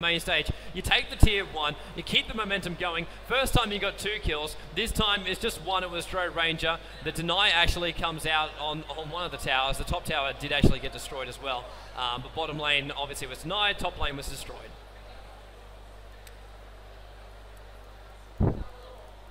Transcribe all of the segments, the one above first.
main stage. You take the tier 1, you keep the momentum going. First time you got 2 kills. This time it's just 1. It was Dro Ranger. The deny actually comes out on one of the towers. The top tower did actually get destroyed as well. But bottom lane obviously was denied. Top lane was destroyed.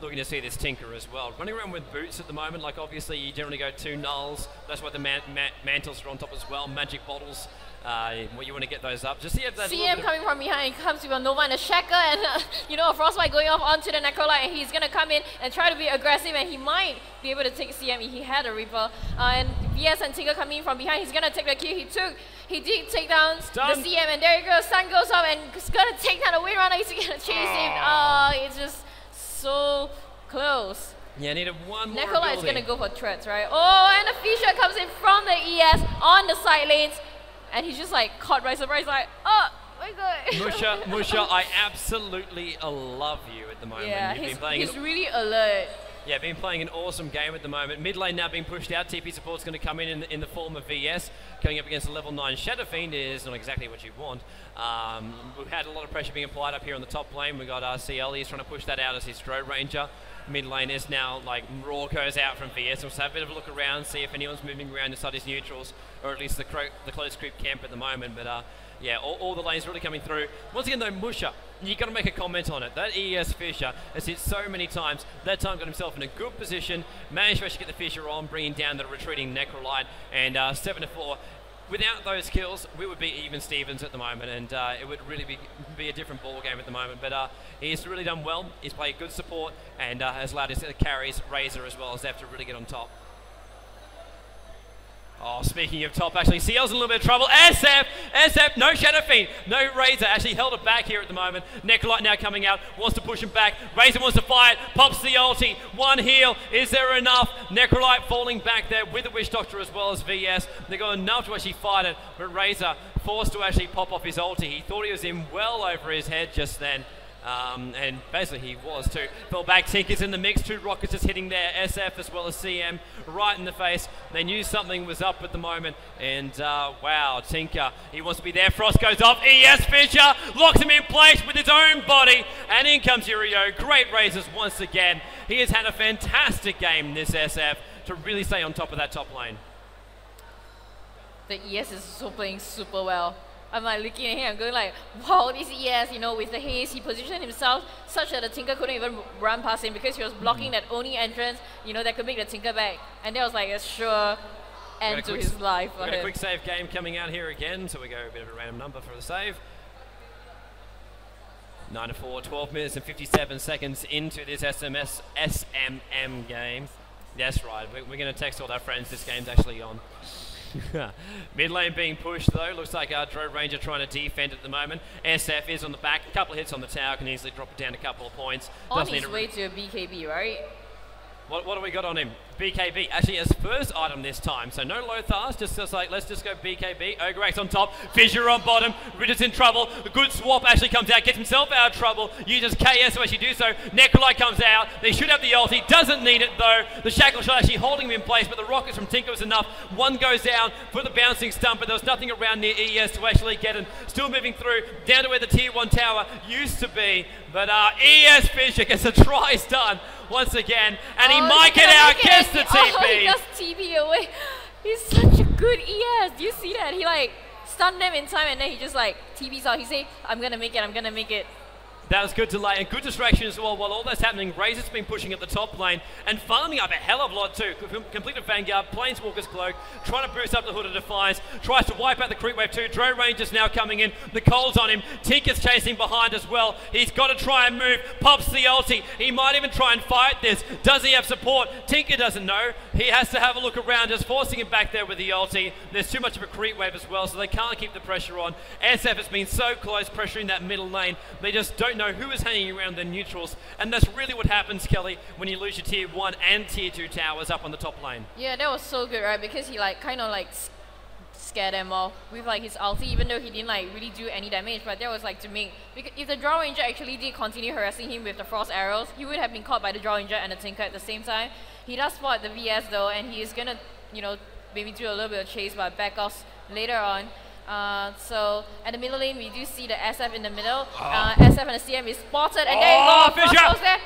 Looking to see this Tinker as well. Running around with boots at the moment, like obviously you generally go 2 nulls. That's why the mantles are on top as well. Magic bottles. You want to get those up. Just see if that CM coming from behind, he comes with a Nova and a Shacker and you know, a Frostbite going off onto the Necrolite, and he's going to come in and try to be aggressive, and he might be able to take CM if he had a Reaper. And VS and Tinker coming from behind, he's going to take the kill. He did take down the CM, and there you go, Sun goes up and he's going to take down the Wind Runner. He's going to chase him. It's just so close. Yeah, needed one more Necrolite is going to go for threats, right? Oh, and a Fisher comes in from the ES on the side lanes. And he's just like caught by surprise, like, oh my god. Musha, I absolutely love you at the moment. Yeah, he's really alert. Yeah, been playing an awesome game at the moment. Mid lane now being pushed out. TP support's going to come in the form of VS. Going up against a level 9 Shadow Fiend is not exactly what you want. We've had a lot of pressure being applied up here on the top lane. We've got CL, he's trying to push that out as his Dro Ranger. Mid lane is now like Raw goes out from VS. We'll have a bit of a look around, see if anyone's moving around inside his neutrals, or at least the close creep camp at the moment. But yeah, all the lanes really coming through. Once again though, Musha, you got to make a comment on it. That ES Fisher has hit so many times. That time got himself in a good position, managed to actually get the Fisher on, bringing down the retreating Necrolite, and 7-4. Without those kills, we would be even Stevens at the moment, and it would really be a different ball game at the moment. But he's really done well. He's played good support and has allowed his carries, Razor as well as Zeph to really get on top. Oh, speaking of top, actually, CL's in a little bit of trouble. SF, no Shadow Fiend, no Razor. Actually held it back here at the moment. Necrolite now coming out, wants to push him back. Razor wants to fight, pops the ulti. One heal, is there enough? Necrolite falling back there with the Witch Doctor as well as VS. They got enough to actually fight it, but Razor forced to actually pop off his ulti. He thought he was in well over his head just then. And basically he was too. Fell back, Tinker's in the mix, 2 rockets just hitting there, SF as well as CM right in the face. They knew something was up at the moment, and wow, Tinker, he wants to be there. Frost goes off, ES Fisher locks him in place with his own body, and in comes Yurio. Great Razors once again. He has had a fantastic game, this SF, to really stay on top of that top lane. The ES is so playing super well. I'm like looking at him, I'm going like, wow, this ES, you know, with the haze, he positioned himself such that the Tinker couldn't even run past him because he was blocking that only entrance, you know, that could make the Tinker back. And that was like a sure end to his life for him. We've got a quick save game coming out here again, so we go a bit of a random number for the save. 9-4, 12 minutes and 57 seconds into this SMM game. That's right, we're going to text all our friends, this game's actually on. Mid lane being pushed though, looks like our Dro Ranger trying to defend at the moment. SF is on the back, a couple of hits on the tower, can easily drop it down a couple of points. On his way to a BKB, right? What do we got on him? BKB, actually as first item this time, so no Lothars, just like, let's just go BKB. Ogrex on top, Fissure on bottom, Ritta's in trouble, a good swap actually comes out, gets himself out of trouble, uses KS to actually do so, Necrolite comes out, they should have the ulti, doesn't need it though, the Shackle Shot actually holding him in place, but the rockets from Tinker was enough, one goes down for the bouncing stump, but there was nothing around near ES to actually get him, still moving through, down to where the tier 1 tower used to be, but ES Fissure gets a try stun once again, and he might get out, gets the TP. Oh, he just TP away. He's such a good ES. Do you see that? He like stunned them in time and then he just like TPs out. He say, I'm gonna make it. That was good delay and good distraction as well. While all that's happening, Razor's been pushing at the top lane and farming up a hell of a lot too. Completed Vanguard, Planeswalker's Cloak, trying to boost up the Hood of Defiance, tries to wipe out the creep wave too. Dro Ranger's now coming in, the Cole's on him, Tinker's chasing behind as well. He's got to try and move, pops the ulti. He might even try and fight this. Does he have support? Tinker doesn't know. He has to have a look around, just forcing him back there with the ulti. There's too much of a creep wave as well, so they can't keep the pressure on. SF has been so close pressuring that middle lane. They just don't know who is hanging around the neutrals, and that's really what happens, Kelly, when you lose your tier 1 and tier 2 towers up on the top lane. Yeah, that was so good, right? Because he like kind of like scared them off with like his ulti, even though he didn't like really do any damage. But that was like to make, because if the Draw Ranger actually did continue harassing him with the frost arrows, he would have been caught by the Draw Ranger and the Tinker at the same time. He does spot the VS though, and he is gonna, you know, maybe do a little bit of chase but back off later on. So at the middle lane, we do see the SF in the middle. SF and the CM is spotted, and there you go. Fisher!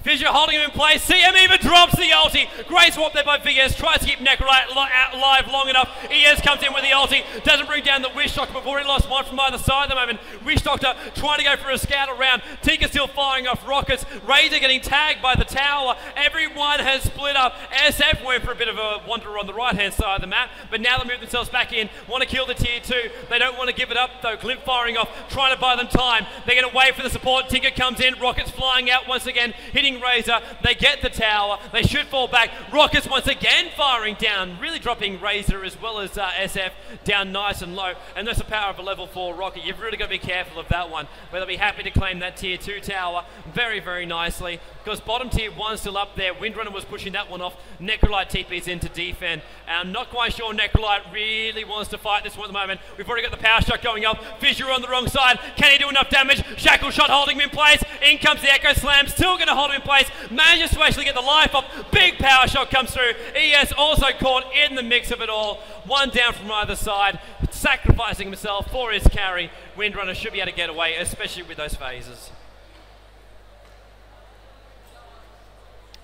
Fisher holding him in place. CM even drops the ulti. Great swap there by VS. Tries to keep Necrolite alive long enough. ES comes in with the ulti. Doesn't bring down the Wish Doctor before he lost one from either side at the moment. Wish Doctor trying to go for a scout around. Tinker still firing off rockets. Razor getting tagged by the tower. Everyone has split up. SF went for a bit of a wanderer on the right-hand side of the map, but now they move themselves back in. Want to kill the tier 2. They don't want to give it up though. Glimp firing off. Trying to buy them time. They're going to wait for the support. Tinker comes in. Rockets flying out once again. Hitting Razor. They get the tower. They should fall back. Rockets once again firing down, really dropping Razor as well as SF down nice and low. And that's the power of a level 4 rocket. You've really got to be careful of that one. But they'll be happy to claim that tier 2 tower very, very nicely. Because bottom tier 1 still up there. Windrunner was pushing that one off. Necrolite TP's in to defend. I'm not quite sure Necrolite really wants to fight this one at the moment. We've already got the power shot going up. Fissure on the wrong side. Can he do enough damage? Shackle shot holding him in place. In comes the Echo Slam. Still going to hold him in place. Manages to actually get the life up. Big power shot comes through. ES also caught in the mix of it all. One down from either side. Sacrificing himself for his carry. Windrunner should be able to get away, especially with those phases.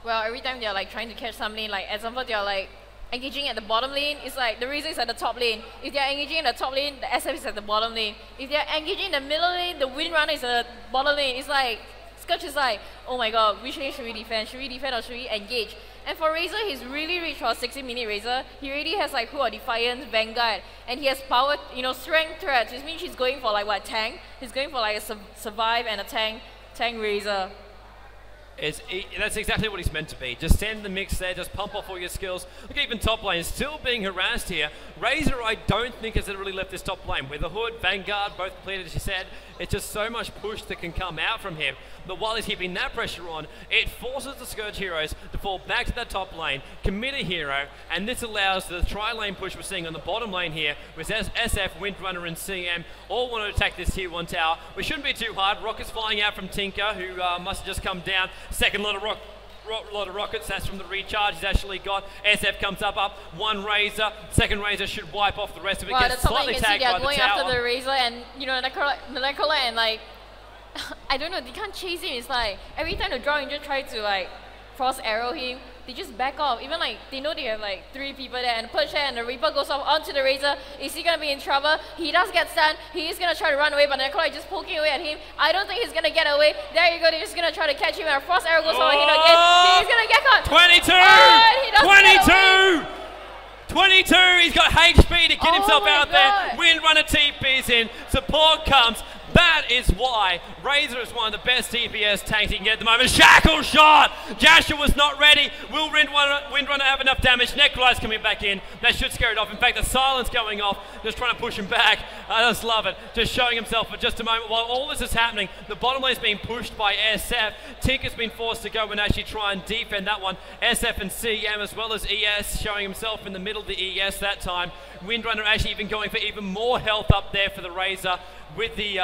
Well, every time they're like trying to catch some lane, like example, they're like engaging at the bottom lane, it's like the Razor is at the top lane. If they're engaging in the top lane, the SF is at the bottom lane. If they're engaging in the middle lane, the Windrunner is at the bottom lane. It's like, Scourge is like, oh my god, which lane should we defend? Should we defend or should we engage? And for Razor, he's really rich for a 60-minute Razor. He already has like Who of Defiance, Vanguard, and he has power, you know, strength threats, which means he's going for like what, tank? He's going for like a survive and a tank Razor. That's exactly what he's meant to be. Just send the mix there, just pump off all your skills. Look, even top lane still being harassed here. Razor, I don't think has really left this top lane. With the Hood, Vanguard, both completed, as you said, it's just so much push that can come out from him. But while he's keeping that pressure on, it forces the Scourge heroes to fall back to that top lane, commit a hero, and this allows the tri-lane push we're seeing on the bottom lane here with SF, Windrunner, and CM all want to attack this tier 1 tower. We shouldn't be too hard. Rockets flying out from Tinker, who must have just come down. Second lot of rockets, that's from the recharge he's actually got. SF comes up, one Razor. Second Razor should wipe off the rest of it. Wow, Gets slightly tagged by the tower. Going after the Razor, and you know, the Necrolite, and like, I don't know, they can't chase him. It's like, every time the Draw Ranger try to like cross arrow him, they just back off. Even like, they know they have like 3 people there, and push there, and the Reaper goes off onto the Razor. Is he gonna be in trouble? He does get stunned. He is gonna try to run away, but Necrolite just poking away at him. I don't think he's gonna get away. There you go, they're just gonna try to catch him, and a frost arrow goes on him again. He's gonna get caught. 22! 22! He's got HP to get himself out there. Windrunner TP's in. Support comes. That is why Razor is one of the best DPS tanks he can get at the moment. Shackle shot! Joshua was not ready. Will Windrunner have enough damage? Necrolite's coming back in. That should scare it off. In fact, the silence going off, just trying to push him back. I just love it. Just showing himself for just a moment. While all this is happening, the bottom lane is being pushed by SF. Tinker's been forced to go and actually try and defend that one. SF and CM as well as ES showing himself in the middle of the ES that time. Windrunner actually even going for even more health up there for the Razor with the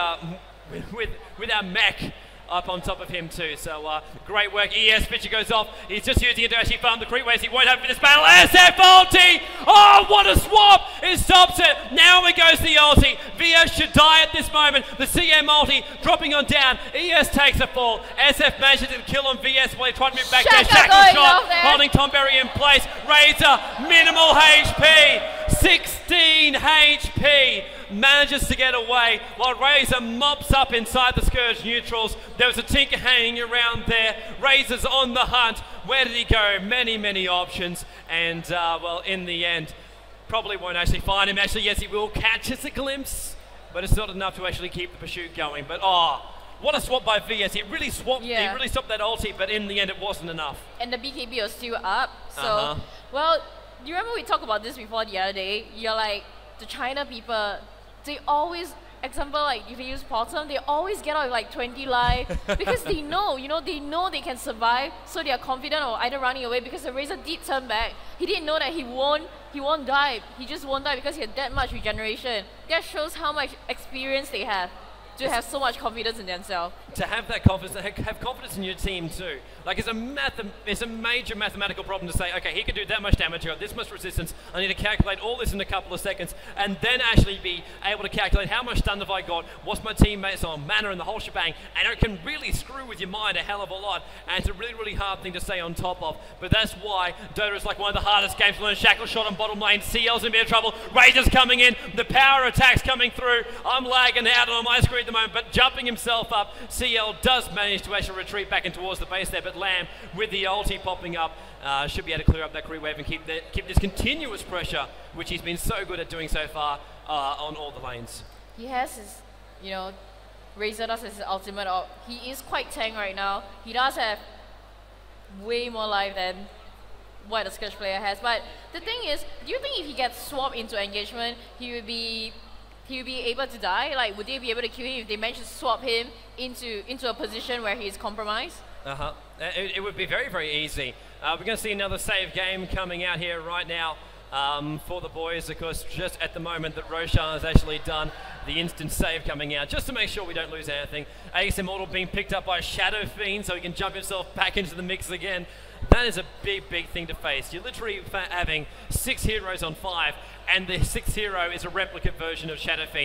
with our mech up on top of him too. So great work. ES Fisher goes off. He's just using it to actually farm the creep waves. He won't have for this battle. SF ulti! Oh, what a swap! It stops it. Now it goes the ulti. VS should die at this moment. The CM ulti dropping on down. ES takes a fall. SF manages to kill on VS while he tried to move back there. Shackle shot holding Tomberry in place. Razor, minimal HP. 16 HP. Manages to get away while Razor mops up inside the Scourge neutrals. There was a Tinker hanging around there. Razor's on the hunt. Where did he go? Many, many options. And, well, in the end, probably won't actually find him. Actually, yes, he will catch us a glimpse, but it's not enough to actually keep the pursuit going. But, oh, what a swap by VS. It really swapped, he really stopped that ulti, but in the end, it wasn't enough. And the BKB was still up. So, well, you remember we talked about this before the other day? You're like, the China people, they always, example, like if they use bottom, they always get out with like 20 life because they know, you know, they know they can survive, so they are confident of either running away because the Razor did turn back. He didn't know that he won't die. He just won't die because he had that much regeneration. That shows how much experience they have. to have so much confidence in themselves. To have that confidence, have confidence in your team too. Like it's a major mathematical problem to say, okay, he can do that much damage, he got this much resistance, I need to calculate all this in a couple of seconds, and then actually be able to calculate how much stun have I got, what's my teammates on, mana and the whole shebang, and it can really screw with your mind a hell of a lot, and it's a really, really hard thing to stay on top of. But that's why DOTA is like one of the hardest games to learn. Shackle shot on bottom lane, CL's in a bit of trouble, Razor's coming in, the power attacks coming through, I'm lagging out on my screen at the moment, but jumping himself up, CL does manage to actually retreat back in towards the base there, but Lamb with the ulti popping up should be able to clear up that career wave and keep this continuous pressure, which he's been so good at doing so far on all the lanes. He has his, you know, Razor does his ultimate up. He is quite tank right now. He does have way more life than what the Skirmish player has. But the thing is, do you think if he gets swapped into engagement, he would be able to die? Like, would they be able to kill him if they manage to swap him into a position where he's compromised? It would be very, very easy. We're going to see another save game coming out here right now for the boys. Of course, just at the moment that Roshan has actually done the instant save coming out, just to make sure we don't lose anything. Ace Immortal being picked up by Shadow Fiend, so he can jump himself back into the mix again. That is a big, big thing to face. You're literally having 6 heroes on 5, and the 6th hero is a replicate version of Shadow Fiend.